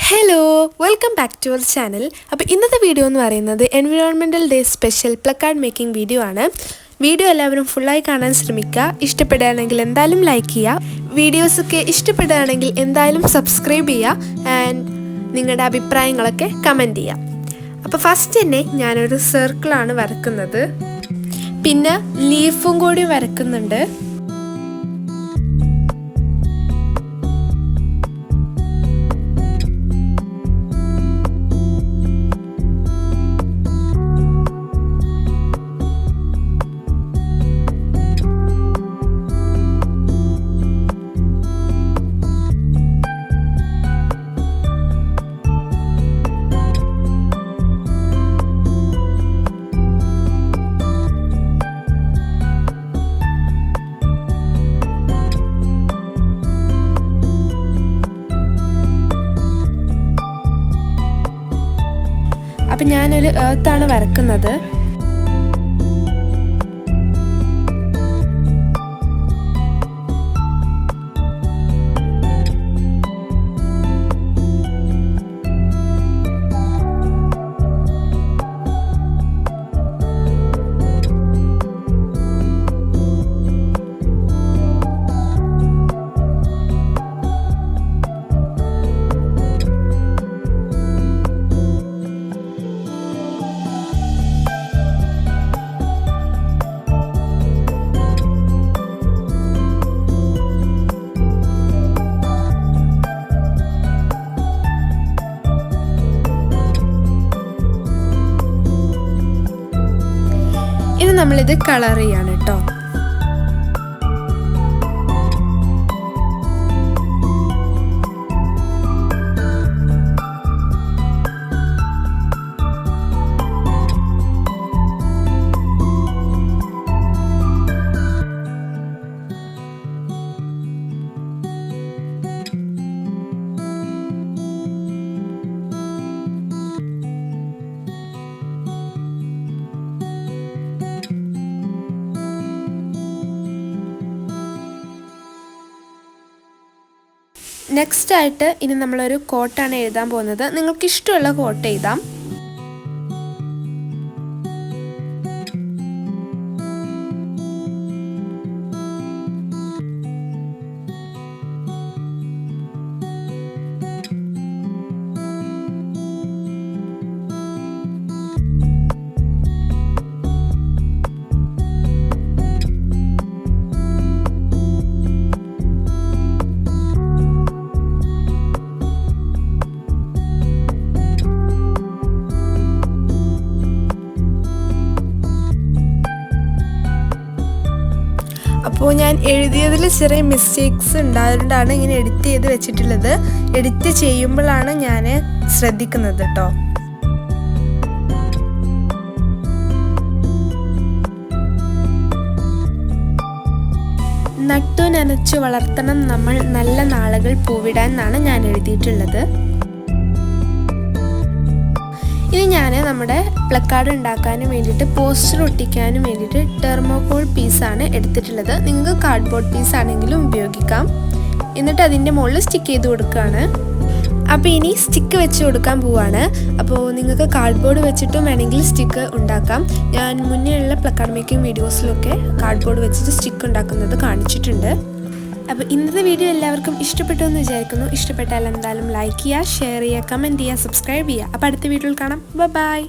Hello welcome back to our channel. അപ്പോൾ ഇന്നത്തെ video എന്ന് പറയുന്നത് environmental day special placard making video ആണ്. വീഡിയോ എല്ലാവരും ഫുള്ളായി കാണാൻ ശ്രമിക്കുക. ഇഷ്ടപ്പെടുകയാണെങ്കിൽ എന്തായാലും ലൈക്ക് ചെയ്യുക. വീഡിയോസൊക്കെ ഇഷ്ടപ്പെടുകയാണെങ്കിൽ എന്തായാലും സബ്സ്ക്രൈബ് ചെയ്യുക ആൻഡ് നിങ്ങളുടെ അഭിപ്രായങ്ങളൊക്കെ കമൻറ്റ് ചെയ്യുക. അപ്പോൾ ഫസ്റ്റ് തന്നെ ഞാനൊരു സർക്കിളാണ് വരക്കുന്നത്, പിന്നെ ലീഫും കൂടി വരക്കുന്നുണ്ട്. അപ്പം ഞാനൊരു എർത്താണ് വരക്കുന്നത്. നമ്മളിത് കളർ ചെയ്യാണ് കേട്ടോ. നെക്സ്റ്റ് ആയിട്ട് ഇനി നമ്മളൊരു കോട്ടാണ് എഴുതാൻ പോകുന്നത്. നിങ്ങൾക്ക് ഇഷ്ടമുള്ള കോട്ട് എഴുതാം. അപ്പോൾ ഞാൻ എഴുതിയതിൽ ചെറിയ മിസ്റ്റേക്സ് ഉണ്ടായതുകൊണ്ടാണ് ഇങ്ങനെ എഡിറ്റ് ചെയ്ത് വെച്ചിട്ടുള്ളത്. എഡിറ്റ് ചെയ്യുമ്പോഴാണ് ഞാൻ ശ്രദ്ധിക്കുന്നത് കേട്ടോ. നട്ടു നനച്ചു വളർത്തണം നമ്മൾ നല്ല നാളുകൾ പൂവിടാൻ എന്നാണ് ഞാൻ എഴുതിയിട്ടുള്ളത്. ഇനി ഞാൻ നമ്മുടെ പ്ലക്കാർഡ് ഉണ്ടാക്കാനും വേണ്ടിയിട്ട് പോസ്റ്റർ ഒട്ടിക്കാനും വേണ്ടിയിട്ട് ടെർമോകോൾ പീസാണ് എടുത്തിട്ടുള്ളത്. നിങ്ങൾക്ക് കാർഡ്ബോർഡ് പീസ് ആണെങ്കിലും ഉപയോഗിക്കാം. എന്നിട്ട് അതിൻ്റെ മുകളിൽ സ്റ്റിക്ക് ചെയ്ത് കൊടുക്കുകയാണ്. അപ്പോൾ ഇനി സ്റ്റിക്ക് വെച്ച് കൊടുക്കാൻ പോവാണ്. അപ്പോൾ നിങ്ങൾക്ക് കാർഡ്ബോർഡ് വെച്ചിട്ടും വേണമെങ്കിൽ സ്റ്റിക്ക് ഉണ്ടാക്കാം. ഞാൻ മുന്നേ ഉള്ള പ്ലക്കാർഡ് മേക്കിംഗ് വീഡിയോസിലൊക്കെ കാർഡ്ബോർഡ് വെച്ചിട്ട് സ്റ്റിക്ക് ഉണ്ടാക്കുന്നത് കാണിച്ചിട്ടുണ്ട്. അപ്പോൾ ഇന്നത്തെ വീഡിയോ എല്ലാവർക്കും ഇഷ്ടപ്പെട്ടു എന്ന് വിചാരിക്കുന്നു. ഇഷ്ടപ്പെട്ടാൽ എന്തായാലും ലൈക്ക് ചെയ്യുക, ഷെയർ ചെയ്യുക, കമൻറ്റ് ചെയ്യുക, സബ്സ്ക്രൈബ് ചെയ്യുക. അപ്പോൾ അടുത്ത വീഡിയോയിൽ കാണാം. ബൈ.